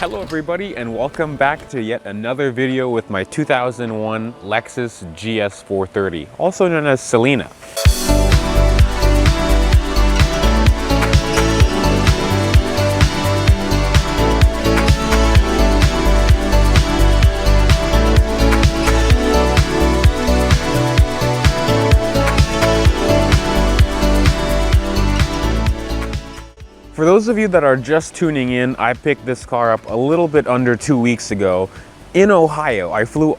Hello everybody and welcome back to yet another video with my 2001 Lexus GS 430, also known as Selena. For those of you that are just tuning in, I picked this car up a little bit under 2 weeks ago in Ohio. I flew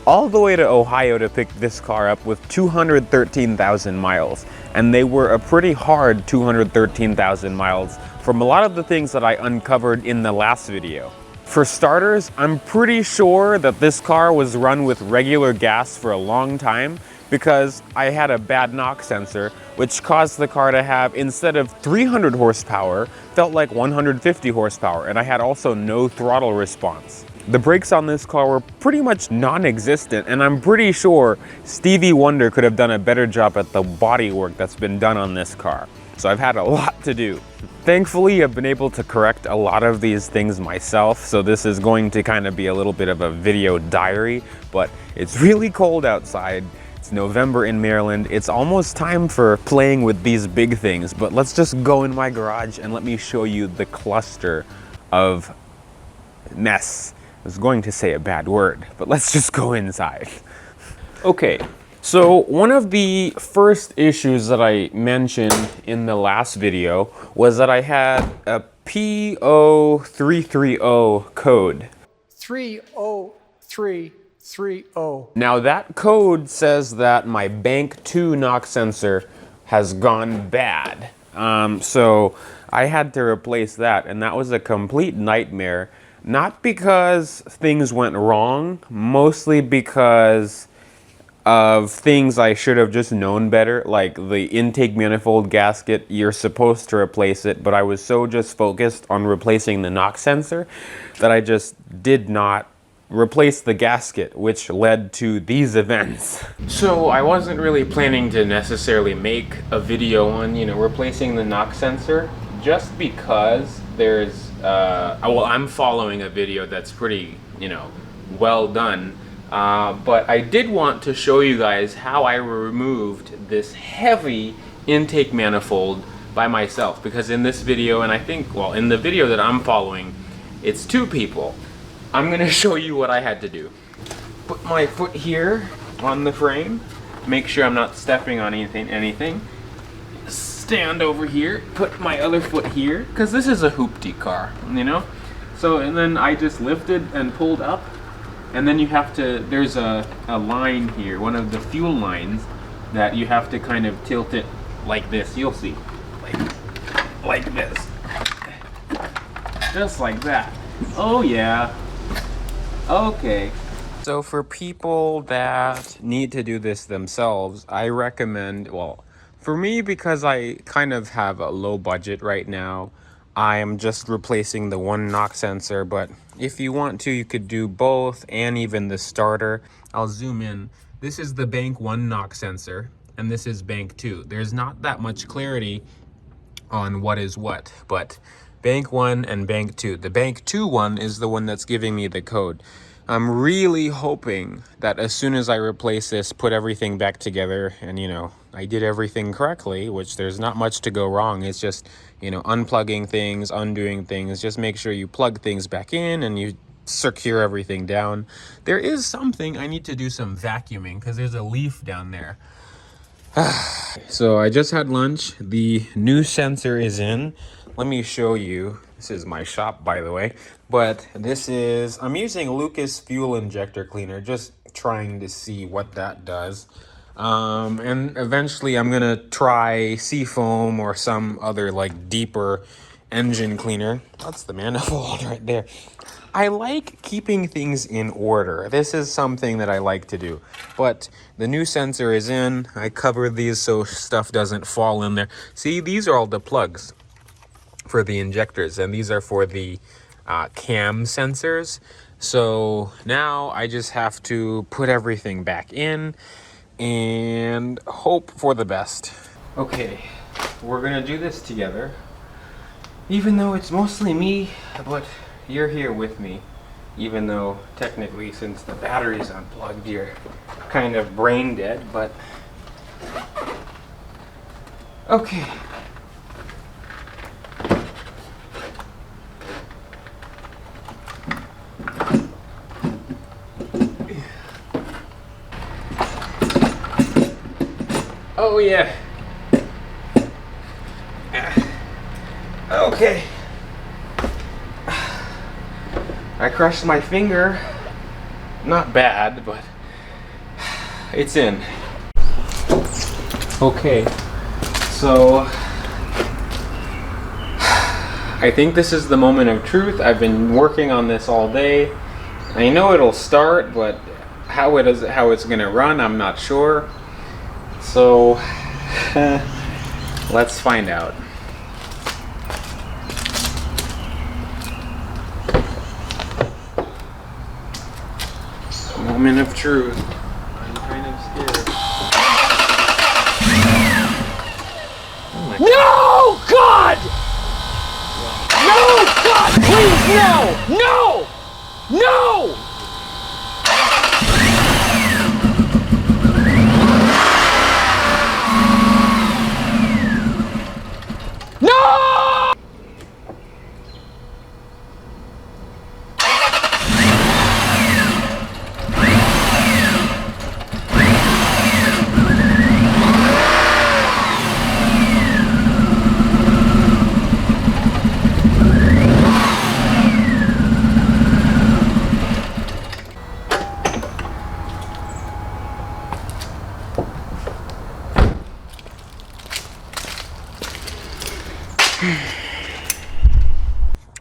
all the way to Ohio to pick this car up with 213,000 miles. And they were a pretty hard 213,000 miles from a lot of the things that I uncovered in the last video. For starters, I'm pretty sure that this car was run with regular gas for a long time because I had a bad knock sensor, which caused the car to have, instead of 300 horsepower, felt like 150 horsepower, and I had also no throttle response. The brakes on this car were pretty much non-existent, and I'm pretty sure Stevie Wonder could have done a better job at the body work that's been done on this car. So I've had a lot to do. Thankfully, I've been able to correct a lot of these things myself, so this is going to kind of be a little bit of a video diary, but it's really cold outside. It's November in Maryland. It's almost time for playing with these big things, but let's just go in my garage and let me show you the cluster of mess. I was going to say a bad word, but let's just go inside. Okay, so one of the first issues that I mentioned in the last video was that I had a P0330 code. 30330. Now that code says that my bank 2 knock sensor has gone bad. So I had to replace that, and that was a complete nightmare. Not because things went wrong, mostly because of things I should have just known better, like the intake manifold gasket. You're supposed to replace it, but I was so just focused on replacing the knock sensor that I just did not replace the gasket, which led to these events. So I wasn't really planning to necessarily make a video on, replacing the knock sensor, just because there's, well, I'm following a video that's pretty, well done. But I did want to show you guys how I removed this heavy intake manifold by myself, because in this video, and I think, well, in the video that I'm following, it's 2 people. I'm gonna show you what I had to do. Put my foot here on the frame, make sure I'm not stepping on anything. Stand over here, put my other foot here, because this is a hoopty car, So, and then I just lifted and pulled up, and then you have to, there's a line here, one of the fuel lines, that you have to kind of tilt it like this. You'll see, like this, just like that. Oh yeah. Okay. So for people that need to do this themselves, I recommend, well, for me, because I kind of have a low budget right now, I am just replacing the 1 knock sensor, but if you want to, you could do both and even the starter. I'll zoom in. This is the bank 1 knock sensor, and this is bank 2. There's not that much clarity on what is what, but bank 1 and bank 2. The bank 2 one is the one that's giving me the code. I'm really hoping that as soon as I replace this, put everything back together, and I did everything correctly, which there's not much to go wrong. It's just, unplugging things, undoing things. Just make sure you plug things back in and you secure everything down. There is something, I need to do some vacuuming because there's a leaf down there. So I just had lunch. The new sensor is in. Let me show you. This is my shop, by the way. But this is, I'm using Lucas Fuel Injector Cleaner, just trying to see what that does. And eventually I'm gonna try Seafoam or some other deeper engine cleaner. That's the manifold right there. I like keeping things in order. This is something that I like to do. But the new sensor is in. I covered these so stuff doesn't fall in there. See, these are all the plugs for the injectors, and these are for the cam sensors. So now I just have to put everything back in and hope for the best. Okay, we're gonna do this together, even though it's mostly me, but you're here with me, even though technically since the battery's unplugged, you're kind of brain dead, but okay. Oh yeah. Okay. I crushed my finger. Not bad, but it's in. Okay. So I think this is the moment of truth. I've been working on this all day. I know it'll start, but how it's gonna run, I'm not sure. So let's find out. Moment of truth. I'm kind of scared. Oh my No, God! No, God, please, no! No! No! No!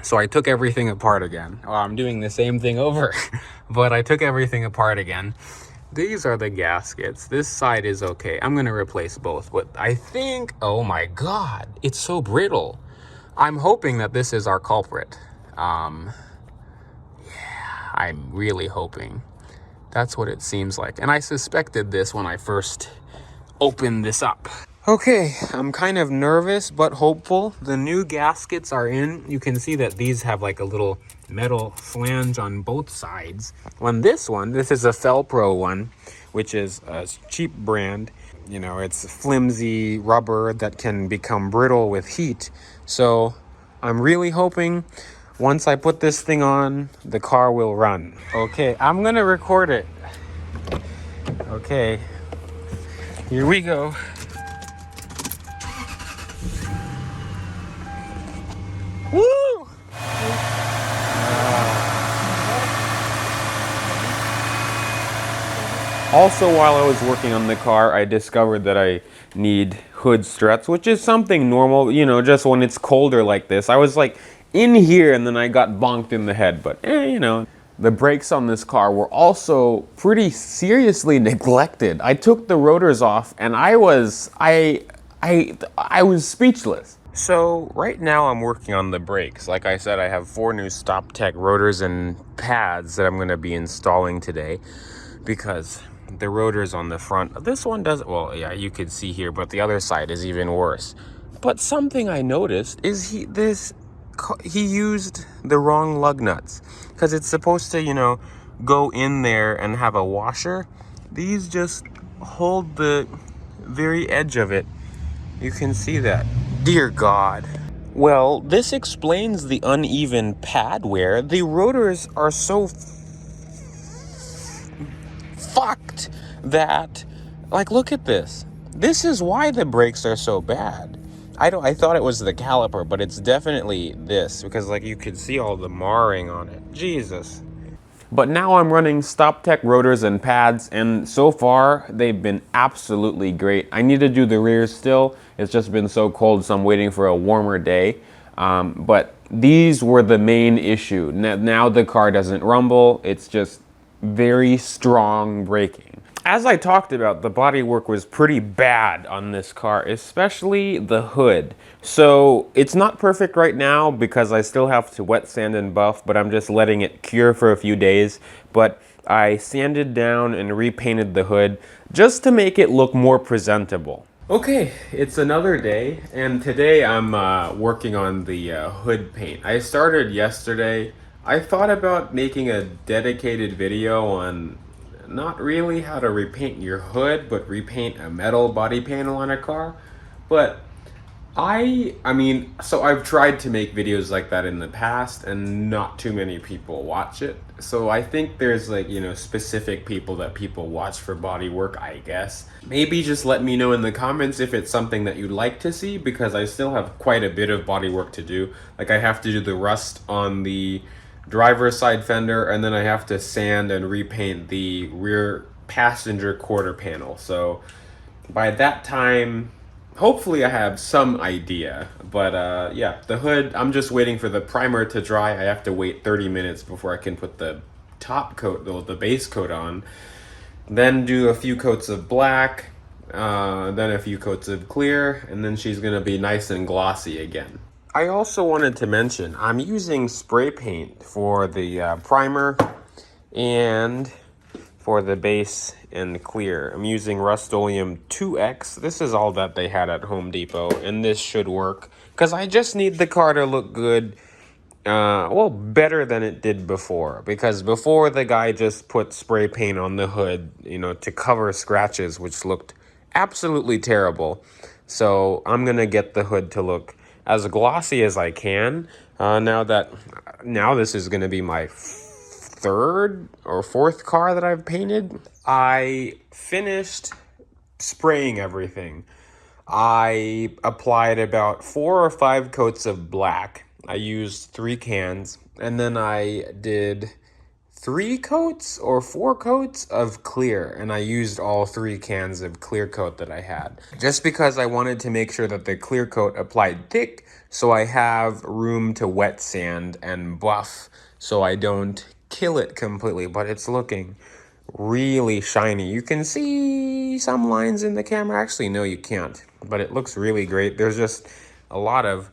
So I took everything apart again. Oh, I'm doing the same thing over, but I took everything apart again. These are the gaskets. This side is okay. I'm gonna replace both, but I think, oh my God, it's so brittle. I'm hoping that this is our culprit. Yeah, I'm really hoping. That's what it seems like. And I suspected this when I first opened this up. Okay, I'm kind of nervous but hopeful. The new gaskets are in. You can see that these have like a little metal flange on both sides. On this one, this is a Felpro one, which is a cheap brand. You know, it's flimsy rubber that can become brittle with heat. So I'm really hoping once I put this thing on, the car will run. Okay, I'm gonna record it. Okay, here we go. Woo! Also, while I was working on the car, I discovered that I need hood struts, which is something normal, you know, just when it's colder like this. I was like in here and then I got bonked in the head, but you know. The brakes on this car were also pretty seriously neglected. I took the rotors off and I was speechless. So right now I'm working on the brakes. Like I said, I have 4 new Stop Tech rotors and pads that I'm going to be installing today because the rotors on the front, this one doesn't, well, yeah, you could see here, but the other side is even worse. But something I noticed is he used the wrong lug nuts because it's supposed to, you know, go in there and have a washer. These just hold the very edge of it. You can see that. Dear God. Well, this explains the uneven pad wear. The rotors are so fucked that, like, look at this. This is why the brakes are so bad. I thought it was the caliper, but it's definitely this because, like, you could see all the marring on it. Jesus. But now I'm running Stop Tech rotors and pads, and so far they've been absolutely great. I need to do the rears still. It's just been so cold, so I'm waiting for a warmer day. But these were the main issue. Now the car doesn't rumble. It's just very strong braking. As I talked about, the bodywork was pretty bad on this car, especially the hood. So it's not perfect right now because I still have to wet sand and buff, but I'm just letting it cure for a few days. But I sanded down and repainted the hood just to make it look more presentable. Okay, it's another day, and today I'm working on the hood paint. I started yesterday. I thought about making a dedicated video on not really how to repaint your hood, but repaint a metal body panel on a car. But I mean, so I've tried to make videos like that in the past and not too many people watch it. So I think there's like, specific people that people watch for body work, I guess. Maybe just let me know in the comments if it's something that you'd like to see, because I still have quite a bit of body work to do. Like, I have to do the rust on the driver's side fender, and then I have to sand and repaint the rear passenger quarter panel. So by that time, hopefully I have some idea. But yeah, the hood, I'm just waiting for the primer to dry. I have to wait 30 minutes before I can put the top coat, the base coat on. Then do a few coats of black, then a few coats of clear, and then she's gonna be nice and glossy again. I also wanted to mention, I'm using spray paint for the primer and for the base and clear. I'm using Rust-Oleum 2X. This is all that they had at Home Depot, and this should work, because I just need the car to look good, well, better than it did before. Because before, the guy just put spray paint on the hood, to cover scratches, which looked absolutely terrible. So I'm gonna get the hood to look as glossy as I can. Now this is gonna be my third or fourth car that I've painted. I finished spraying everything. I applied about 4 or 5 coats of black. I used 3 cans, and then I did 3 coats or 4 coats of clear, and I used all 3 cans of clear coat that I had. Just because I wanted to make sure that the clear coat applied thick, so I have room to wet sand and buff, so I don't kill it completely. But it's looking really shiny. You can see some lines in the camera. Actually, no, you can't, but it looks really great. There's just a lot of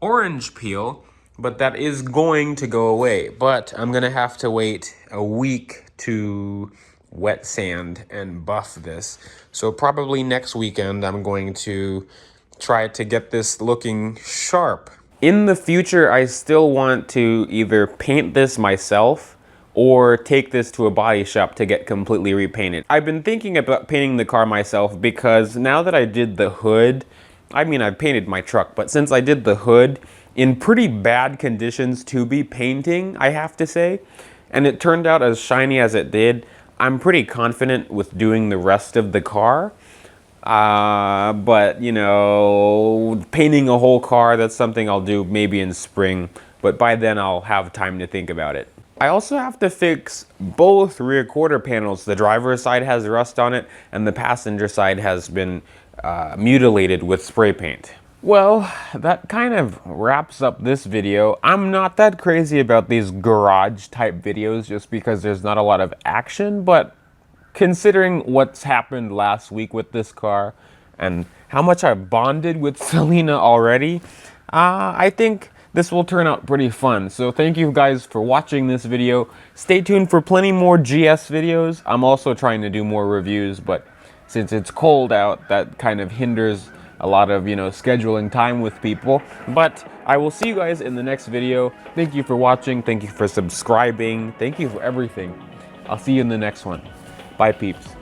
orange peel, but that is going to go away. But I'm gonna have to wait a week to wet sand and buff this. So probably next weekend I'm going to try to get this looking sharp. In the future, I still want to either paint this myself or take this to a body shop to get completely repainted. I've been thinking about painting the car myself, because now that I did the hood, I mean, I've painted my truck, but since I did the hood in pretty bad conditions to be painting, I have to say, and it turned out as shiny as it did, I'm pretty confident with doing the rest of the car. But painting a whole car, that's something I'll do maybe in spring, but by then I'll have time to think about it. I also have to fix both rear quarter panels. The driver's side has rust on it, and the passenger side has been mutilated with spray paint. Well, that kind of wraps up this video. I'm not that crazy about these garage type videos just because there's not a lot of action, but considering what's happened last week with this car and how much I bonded with Selena already, I think this will turn out pretty fun. So thank you guys for watching this video. Stay tuned for plenty more GS videos. I'm also trying to do more reviews, but since it's cold out, that kind of hinders a lot of, scheduling time with people. But I will see you guys in the next video. Thank you for watching. Thank you for subscribing. Thank you for everything. I'll see you in the next one. Bye, peeps.